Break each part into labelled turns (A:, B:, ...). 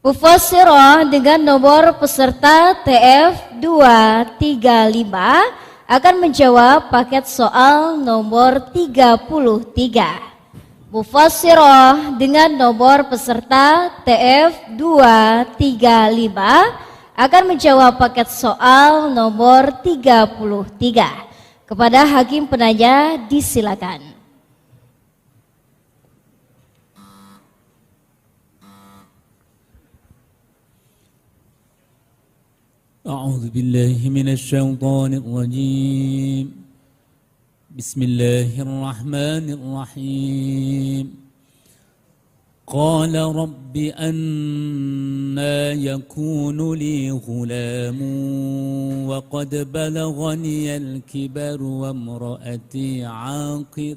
A: Mufassirah dengan nomor peserta TF 235 akan menjawab paket soal nomor 33. Mufassirah dengan nomor peserta TF 235 akan menjawab paket soal nomor 33. Kepada hakim penanya disilakan.
B: أعوذ بالله من الشيطان الرجيم بسم الله الرحمن الرحيم قال رب أنى يكون لي غلام وقد بلغني الكبر وامرأتي عاقر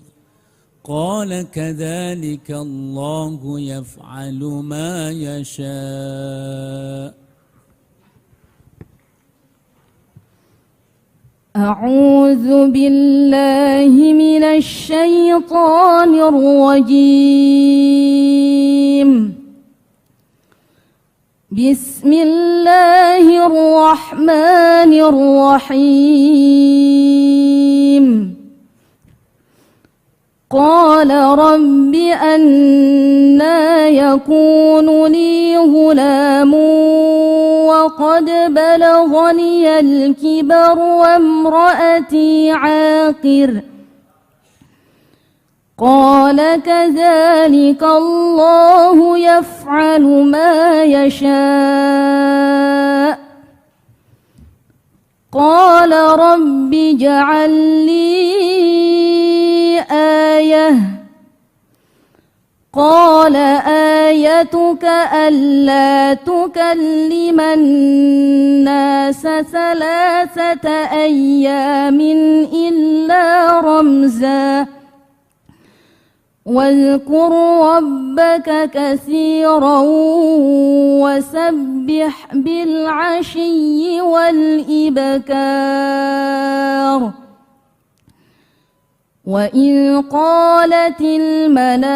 B: قال كذلك الله يفعل ما يشاء
C: أعوذ بالله من الشيطان الرجيم بسم الله الرحمن الرحيم قال رب أنى يكون لي غلام وقد بلغني الكبر وامرأتي عاقر قال كذلك الله يفعل ما يشاء قال رب اجعل لي آية قال آيتك ألا تكلم الناس 3 أيام إلا رمزا واذكر ربك كثيرا وسبح بالعشي والإبكار وإذ قالت الملائكة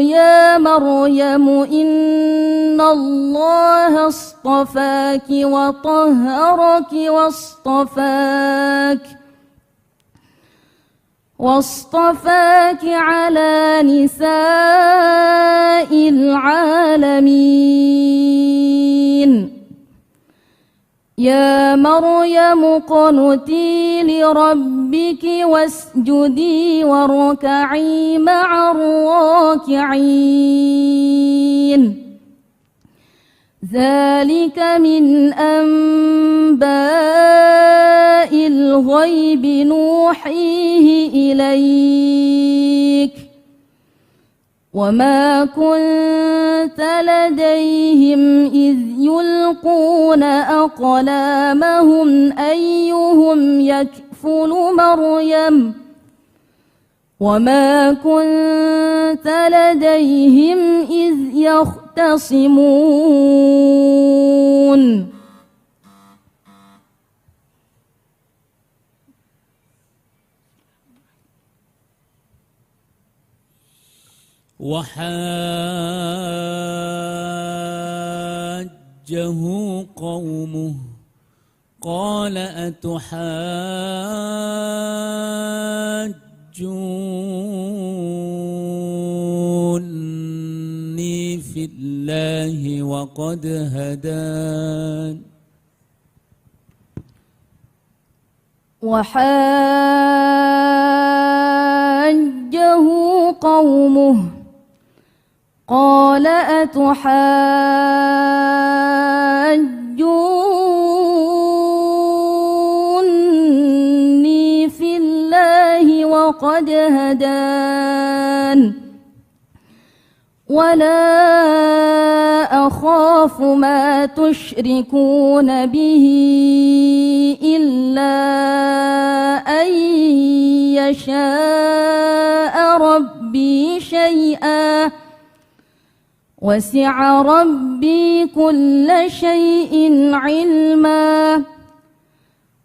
C: يا مريم إن الله اصطفاك وطهرك واصطفاك على نساء العالمين يا مريم اقنتي لربك واسجدي واركعي مع الراكعين ذلك من أنباء الغيب نوحيه إليك وما كنت لديهم إذ يلقون أقلامهم أيهم يكفل مريم وما كنت لديهم إذ يختصمون
B: وحاجه قومه قال أتحاجوني في الله وقد هدان
C: وحاجه قومه قال أتحاجوني في الله وقد هدان ولا أخاف ما تشركون به إلا أن يشاء ربي شيئا وسع ربي كل شيء علما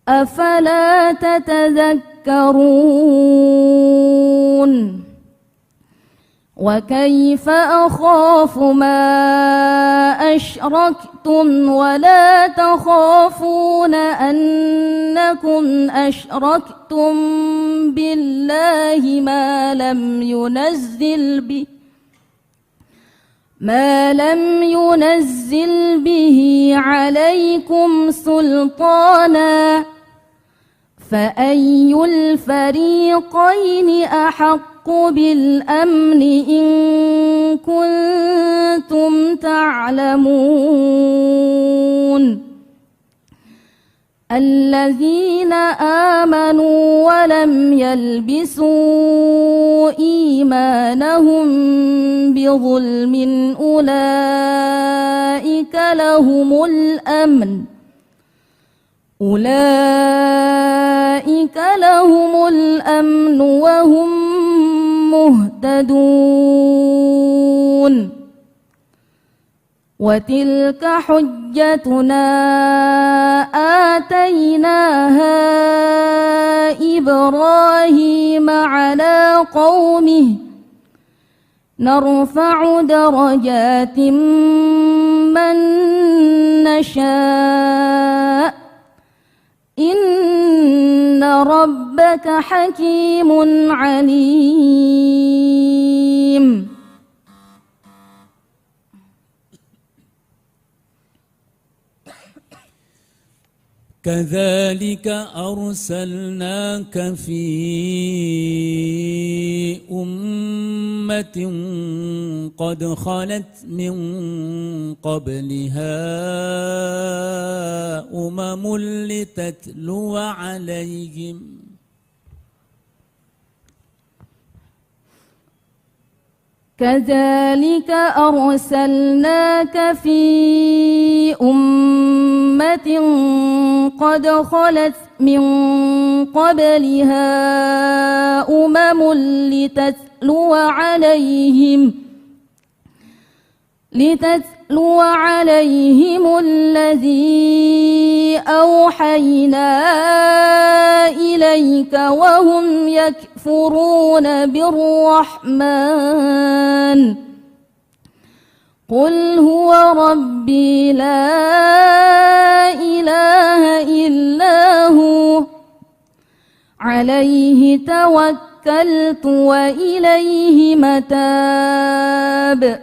C: أفلا تتذكرون وكيف أخاف ما أشركتم ولا تخافون أنكم أشركتم بالله ما لم ينزل به عليكم سلطانا فأي الفريقين أحق بالأمن إن كنتم تعلمون الذين آمنوا ولم يلبسوا إيمانهم بظلم أولئك لهم الأمن وهم مهتدون وتلك حجتنا آتيناها إبراهيم على قومه نرفع درجات من نشاء إن ربك حكيم عليم.
B: كذلك أرسلناك في أمة قد خلت من قبلها لتتلو عليهم
C: كذلك أرسلناك في أمة قد خلت من قبلها لتتلو عليهم الذي أوحينا إليك وهم يكفرون بالرحمن قل هو ربي لا إله إلا هو عليه توكلت وإليه متاب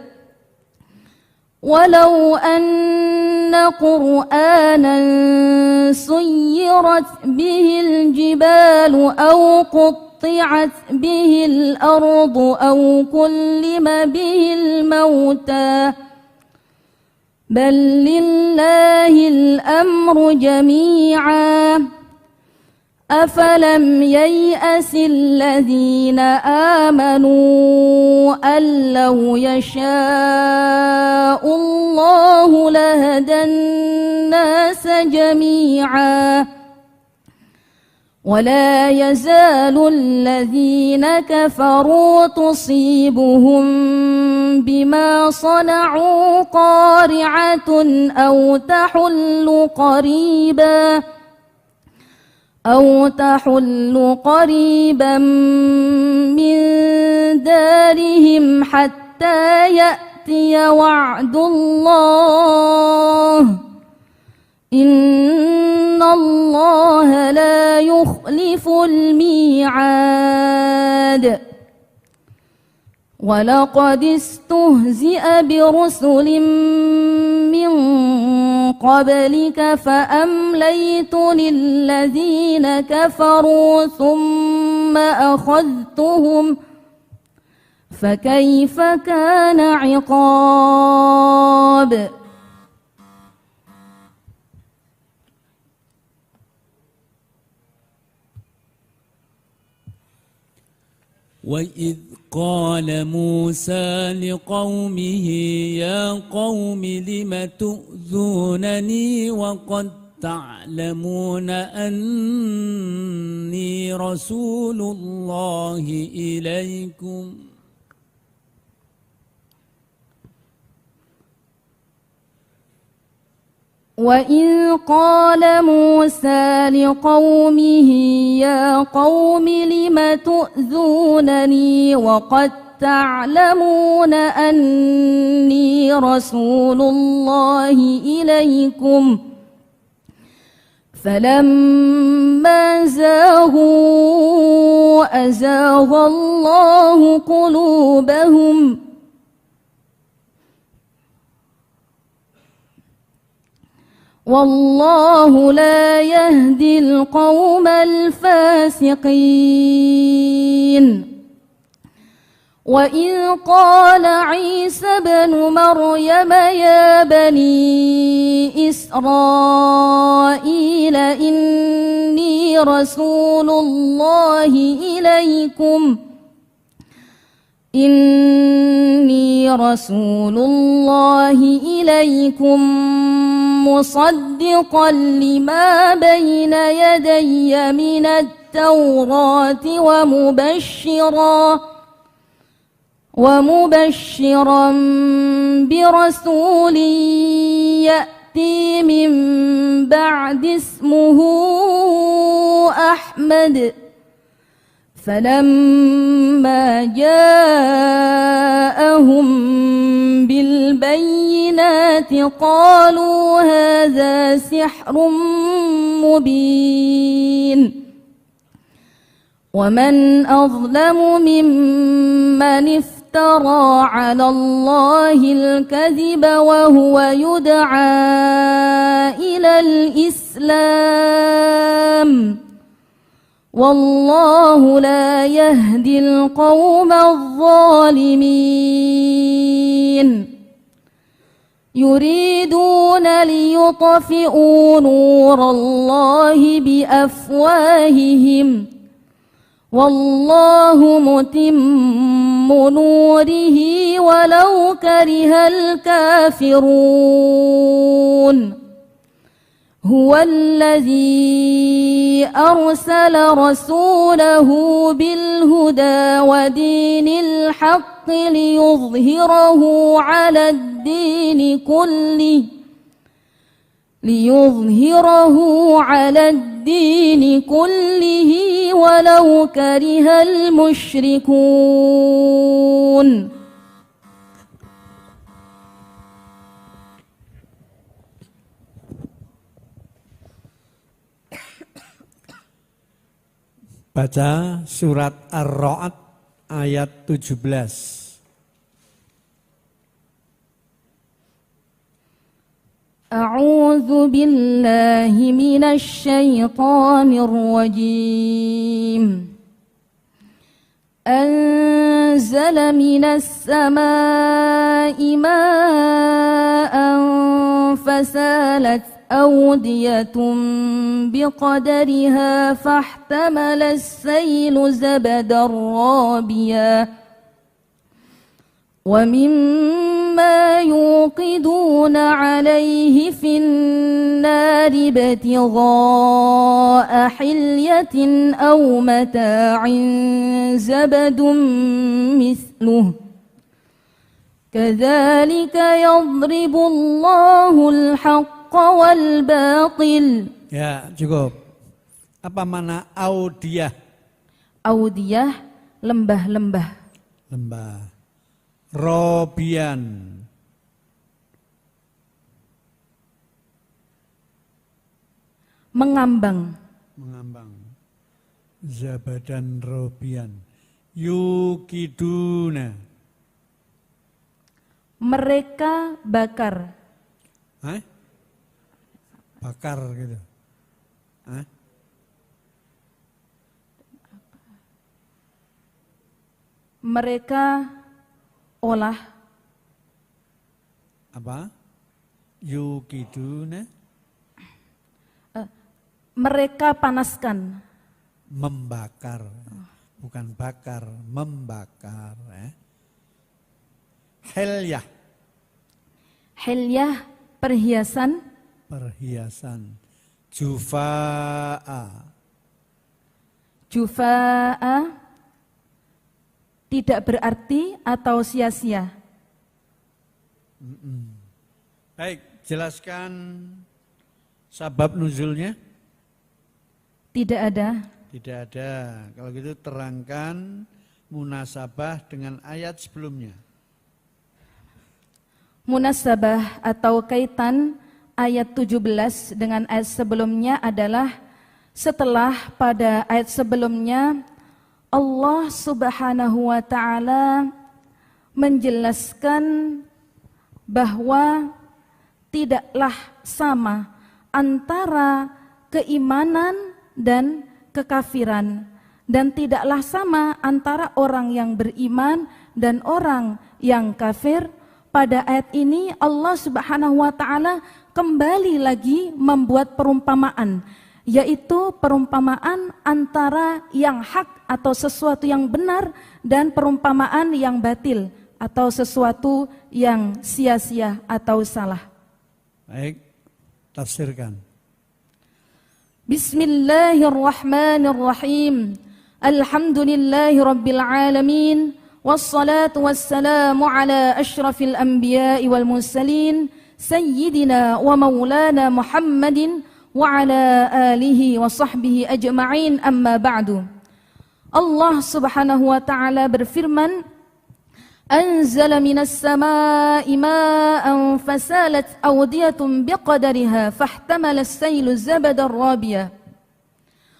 C: ولو أن قرآنا سيرت به الجبال أو قطعت به الأرض أو كلم به الموتى بل لله الأمر جميعا أفلم ييأس الذين آمنوا أن لو يشاء الله لهدى الناس جميعا ولا يزال الذين كفروا تصيبهم بما صنعوا قارعة أو تحل قريبا من دارهم حتى يأتي وعد الله إن الله لا يخلف الميعاد ولقد استهزئ برسل من قبلك فأمليت للذين كفروا ثم أخذتهم فكيف كان عقاب.
B: وإذ قال موسى لقومه يا قوم لم تؤذونني وقد تعلمون أني رسول الله إليكم
C: وإذ قال موسى لقومه يا قوم لم تؤذونني وقد تعلمون أني رسول الله إليكم فلما زاغوا أزاغ الله قلوبهم والله لا يهدي القوم الفاسقين وإذ قال عيسى بن مريم يا بني إسرائيل إني رسول الله إليكم مصدقا لما بين يدي من التوراة ومبشرا برسول يأتي من بعد اسمه أحمد فلما جاءهم بالبينات قالوا هذا سحر مبين ومن أظلم ممن افترى على الله الكذب وهو يدعى إلى الإسلام والله لا يهدي القوم الظالمين يريدون ليطفئوا نور الله بأفواههم والله متم نوره ولو كره الكافرون هو الذي أرسل رسوله بالهدى ودين الحق ليظهره على الدين كله ولو كره المشركون.
D: Baca surat Ar-Ra'd ayat 17.
C: أعوذ بالله من الشيطان الرجيم أنزل من السماء ماء فسالت أودية بقدرها فاحتمل السيل زبدا رابيا ومما يوقدون عليه في النار ابتغاء حلية أو متاع زبد مثله كذلك يضرب الله الحق والباطل.
D: Ya, cukup. Apa mana audiyah?
C: Audiyah, lembah-lembah.
D: Lembah. Robian,
C: mengambang.
D: Zabadan robian. Yukiduna,
C: mereka bakar.
D: Bakar gitu.
C: Mereka olah.
D: Apa? Yukiduna,
C: mereka panaskan.
D: membakar. Bukan bakar, membakar. Hilyah.
C: Hilyah, perhiasan.
D: Perhiasan. Jufa'a.
C: Jufa'a, tidak berarti atau sia-sia.
D: Baik, jelaskan sabab nuzulnya.
C: Tidak ada.
D: Tidak ada. Kalau gitu terangkan munasabah dengan ayat sebelumnya.
C: Munasabah atau kaitan ayat 17 dengan ayat sebelumnya adalah setelah pada ayat sebelumnya Allah Subhanahu wa taala menjelaskan bahwa tidaklah sama antara keimanan dan kekafiran, dan tidaklah sama antara orang yang beriman dan orang yang kafir. Pada ayat ini Allah Subhanahu wa taala kembali lagi membuat perumpamaan, yaitu perumpamaan antara yang hak atau sesuatu yang benar dan perumpamaan yang batil atau sesuatu yang sia-sia atau salah.
D: Baik, tafsirkan.
C: Bismillahirrahmanirrahim. Alhamdulillahirabbil alamin. Wassalatu wassalamu ala asyrafil anbiya'i wal mursalin sayyidina wa maulana Muhammadin wa ala alihi wa sahbihi ajma'in, amma ba'du. Allah Subhanahu wa taala berfirman, anzala minas samaa'i ma'an fasalat awdiyatun biqadariha fahtamala as-sailu zabadan rabiya.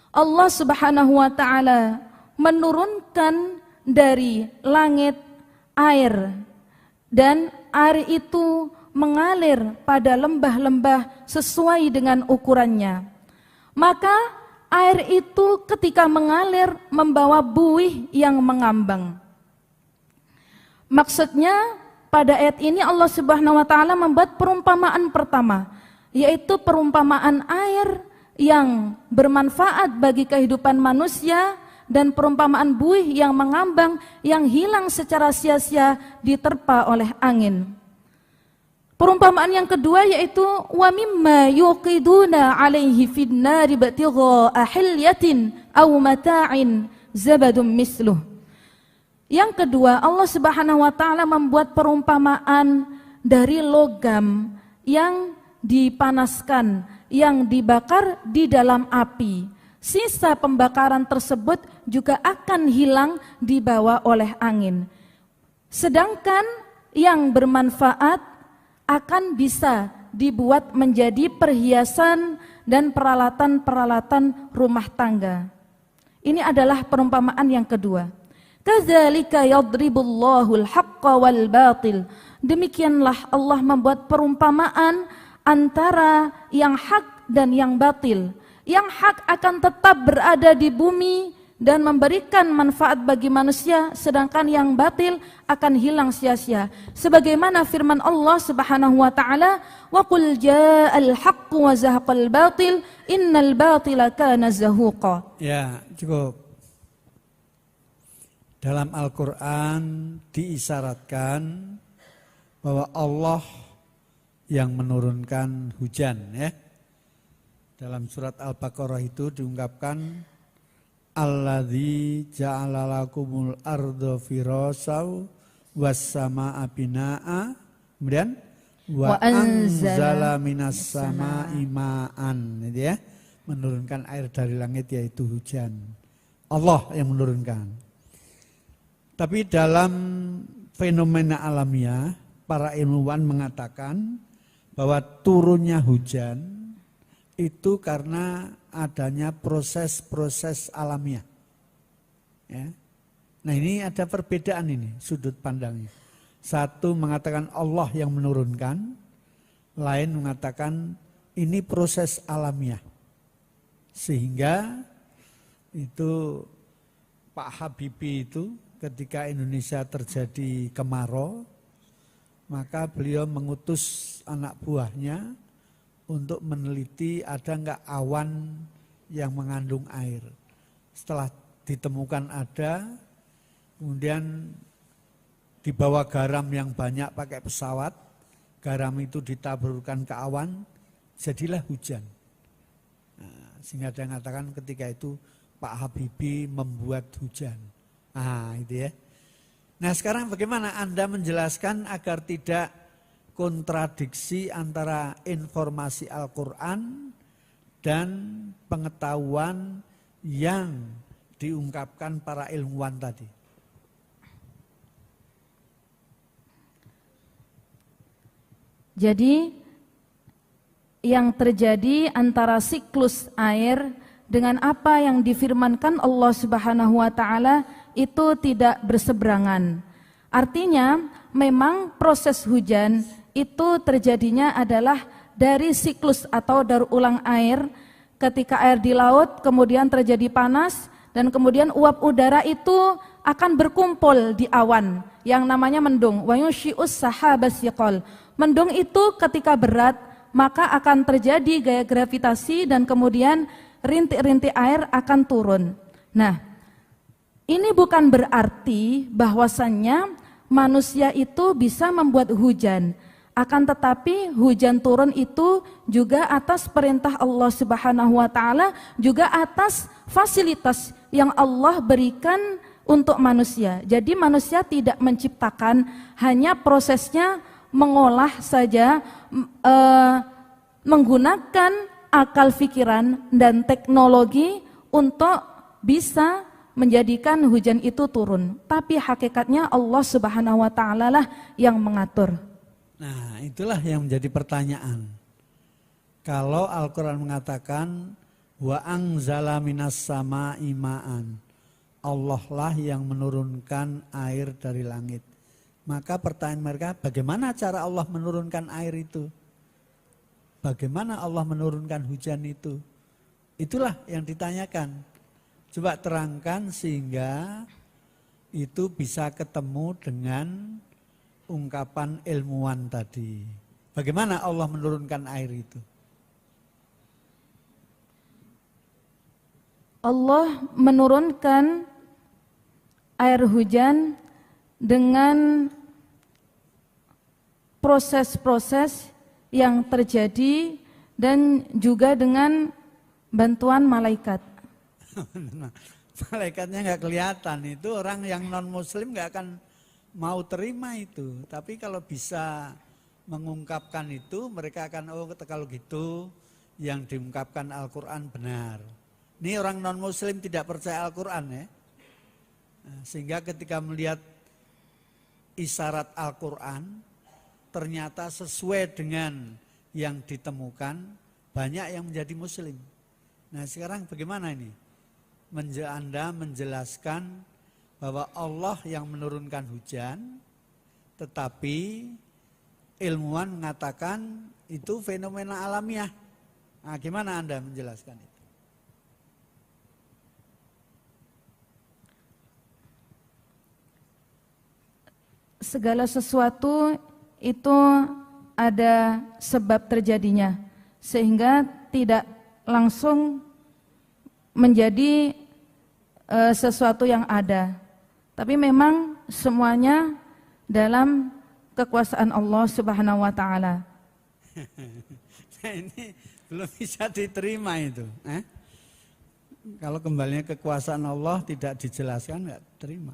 C: Allah Subhanahu wa taala menurunkan dari langit air, dan air itu mengalir pada lembah-lembah sesuai dengan ukurannya. Maka air itu ketika mengalir membawa buih yang mengambang. Maksudnya pada ayat ini Allah Subhanahu wa taala membuat perumpamaan pertama, yaitu perumpamaan air yang bermanfaat bagi kehidupan manusia, dan perumpamaan buih yang mengambang yang hilang secara sia-sia diterpa oleh angin. Perumpamaan yang kedua yaitu wa mimma yuqiduna alaihi fin nari batigha hilyatin aw mata'in zabadum misluh. Yang kedua, Allah Subhanahu wa taala membuat perumpamaan dari logam yang dipanaskan, yang dibakar di dalam api. Sisa pembakaran tersebut juga akan hilang dibawa oleh angin. Sedangkan yang bermanfaat akan bisa dibuat menjadi perhiasan dan peralatan-peralatan rumah tangga. Ini adalah perumpamaan yang kedua. Kadzalika yadribullahul haqqa wal batil. Demikianlah Allah membuat perumpamaan antara yang hak dan yang batil. Yang hak akan tetap berada di bumi dan memberikan manfaat bagi manusia, sedangkan yang batil akan hilang sia-sia. Sebagaimana firman Allah Subhanahu wa taala, "Wa qul jaa'al haqqu wa zahaqal batil, innal batila kana zahuqa."
D: Ya, cukup. Dalam Al-Qur'an diisyaratkan bahwa Allah yang menurunkan hujan, ya. Dalam surat Al-Baqarah itu diungkapkan alladzi ja'ala lakumul arda firasau was samaa'a binaa'a, kemudian wa anzala minas samaa'i ma'an, gitu ya. Menurunkan air dari langit yaitu hujan. Allah yang menurunkan. Tapi dalam fenomena alamiah, para ilmuwan mengatakan bahwa turunnya hujan itu karena adanya proses-proses alamiah. Ya. Nah ini ada perbedaan ini sudut pandangnya. Satu mengatakan Allah yang menurunkan, lain mengatakan ini proses alamiah. Sehingga itu Pak Habibie itu ketika Indonesia terjadi kemarau, maka beliau mengutus anak buahnya untuk meneliti ada enggak awan yang mengandung air. Setelah ditemukan ada, kemudian dibawa garam yang banyak pakai pesawat, garam itu ditaburkan ke awan, jadilah hujan. Nah, sehingga ada yang mengatakan ketika itu Pak Habibie membuat hujan. Nah itu ya. Nah sekarang bagaimana Anda menjelaskan agar tidak kontradiksi antara informasi Al-Quran dan pengetahuan yang diungkapkan para ilmuwan tadi.
C: Jadi yang terjadi antara siklus air dengan apa yang difirmankan Allah Subhanahu wa taala itu tidak berseberangan. Artinya memang proses hujan itu terjadinya adalah dari siklus atau daur ulang air. Ketika air di laut kemudian terjadi panas dan kemudian uap udara itu akan berkumpul di awan yang namanya mendung. Wa yusyi'us sahabas siqal. Mendung itu ketika berat maka akan terjadi gaya gravitasi dan kemudian rintik-rintik air akan turun. Nah, ini bukan berarti bahwasannya manusia itu bisa membuat hujan. Akan tetapi hujan turun itu juga atas perintah Allah Subhanahu wa taala, juga atas fasilitas yang Allah berikan untuk manusia. Jadi manusia tidak menciptakan, hanya prosesnya mengolah saja, menggunakan akal pikiran dan teknologi untuk bisa menjadikan hujan itu turun. Tapi hakikatnya Allah Subhanahu wa taala lah yang mengatur.
D: Nah, itulah yang menjadi pertanyaan. Kalau Al-Qur'an mengatakan wa anzala minas sama'i ma'an, Allah lah yang menurunkan air dari langit. Maka pertanyaan mereka, bagaimana cara Allah menurunkan air itu? Bagaimana Allah menurunkan hujan itu? Itulah yang ditanyakan. Coba terangkan sehingga itu bisa ketemu dengan ungkapan ilmuwan tadi. Bagaimana Allah menurunkan air itu?
C: Allah menurunkan air hujan dengan proses-proses yang terjadi dan juga dengan bantuan malaikat.
D: Malaikatnya nggak kelihatan, itu orang yang non muslim nggak akan mau terima itu. Tapi kalau bisa mengungkapkan itu, mereka akan oh kalau gitu yang diungkapkan Al-Quran benar. Ini orang non muslim tidak percaya Al-Quran ya. Sehingga ketika melihat isyarat Al-Quran ternyata sesuai dengan yang ditemukan, banyak yang menjadi muslim. Nah sekarang bagaimana ini? Anda menjelaskan bahwa Allah yang menurunkan hujan, tetapi ilmuwan mengatakan itu fenomena alamiah. Nah, gimana Anda menjelaskan itu?
C: Segala sesuatu itu ada sebab terjadinya, sehingga tidak langsung menjadi sesuatu yang ada. Tapi memang semuanya dalam kekuasaan Allah Subhanahu wa taala.
D: Nah, ini belum bisa diterima itu. Kalau kembalinya kekuasaan Allah tidak dijelaskan, nggak terima.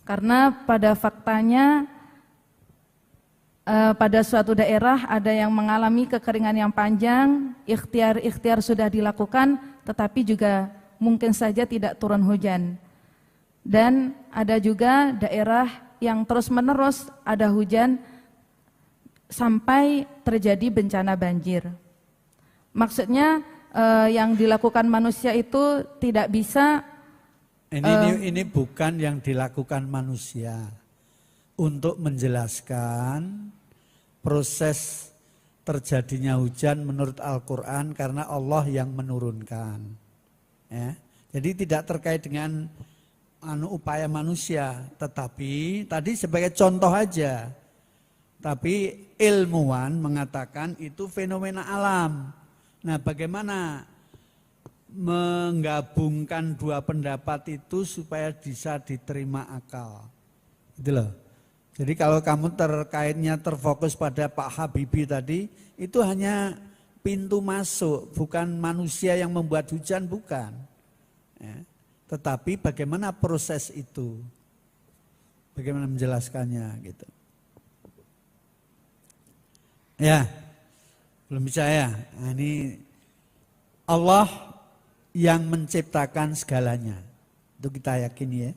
C: Karena pada faktanya pada suatu daerah ada yang mengalami kekeringan yang panjang, ikhtiar sudah dilakukan, tetapi juga mungkin saja tidak turun hujan. Dan ada juga daerah yang terus-menerus ada hujan sampai terjadi bencana banjir. Maksudnya yang dilakukan manusia itu tidak bisa.
D: Ini bukan yang dilakukan manusia. Untuk menjelaskan proses terjadinya hujan menurut Al-Quran karena Allah yang menurunkan. Ya. Jadi tidak terkait dengan upaya manusia, tetapi tadi sebagai contoh aja. Tapi ilmuwan mengatakan itu fenomena alam. Nah, bagaimana menggabungkan dua pendapat itu supaya bisa diterima akal? Itu loh. Jadi kalau kamu terkaitnya terfokus pada Pak Habibie tadi, itu hanya pintu masuk, bukan manusia yang membuat hujan, bukan. Ya. Tetapi bagaimana proses itu, bagaimana menjelaskannya gitu. Ya, belum bisa ya. Nah, ini Allah yang menciptakan segalanya, itu kita yakini ya.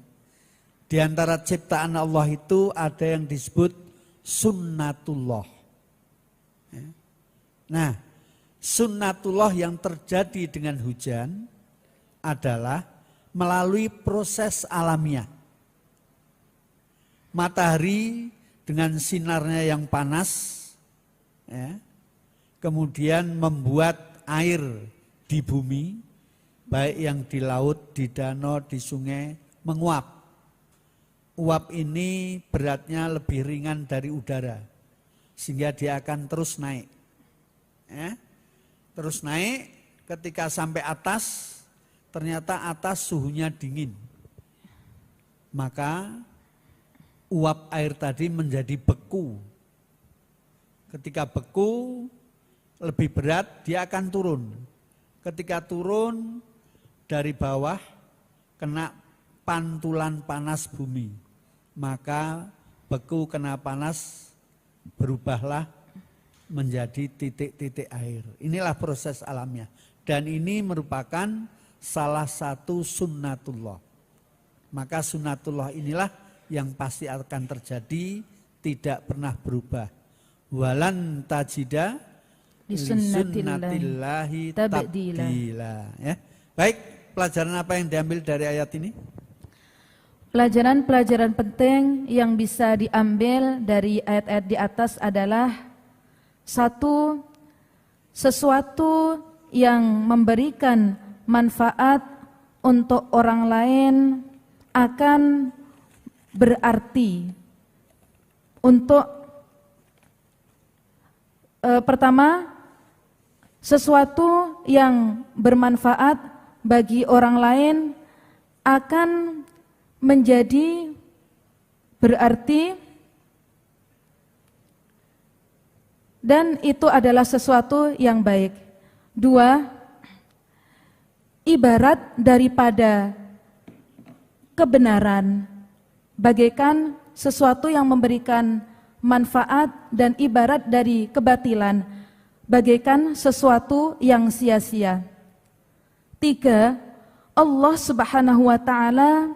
D: Di antara ciptaan Allah itu ada yang disebut sunnatullah. Nah, sunnatullah yang terjadi dengan hujan adalah melalui proses alamiah. Matahari dengan sinarnya yang panas, ya, kemudian membuat air di bumi, baik yang di laut, di danau, di sungai, menguap. Uap ini beratnya lebih ringan dari udara, sehingga dia akan terus naik. Ya, terus naik, ketika sampai atas, ternyata atas suhunya dingin. Maka uap air tadi menjadi beku. Ketika beku, lebih berat, dia akan turun. Ketika turun dari bawah, kena pantulan panas bumi. Maka beku kena panas, berubahlah menjadi titik-titik air. Inilah proses alamiah. Dan ini merupakan salah satu sunnatullah. Maka sunnatullah inilah yang pasti akan terjadi, tidak pernah berubah. Walan tajida lisunnatillahi tabdila. Ya. Baik, pelajaran apa yang diambil dari ayat ini?
C: Pelajaran-pelajaran penting yang bisa diambil dari ayat-ayat di atas adalah: satu, sesuatu yang memberikan manfaat untuk orang lain akan berarti untuk pertama, sesuatu yang bermanfaat bagi orang lain akan menjadi berarti, dan itu adalah sesuatu yang baik. Dua, ibarat daripada kebenaran bagaikan sesuatu yang memberikan manfaat, dan ibarat dari kebatilan bagaikan sesuatu yang sia-sia. Tiga, Allah Subhanahu wa ta'ala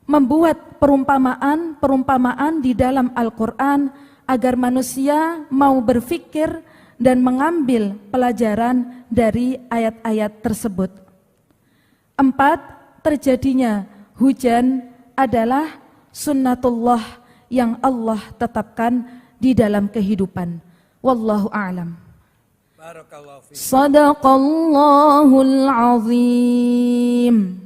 C: membuat perumpamaan di dalam Al-Quran agar manusia mau berpikir dan mengambil pelajaran dari ayat-ayat tersebut. Empat, terjadinya hujan adalah sunnatullah yang Allah tetapkan di dalam kehidupan. Wallahu a'lam.
D: Barakallahu fiik.
C: Sadaqallahul azim.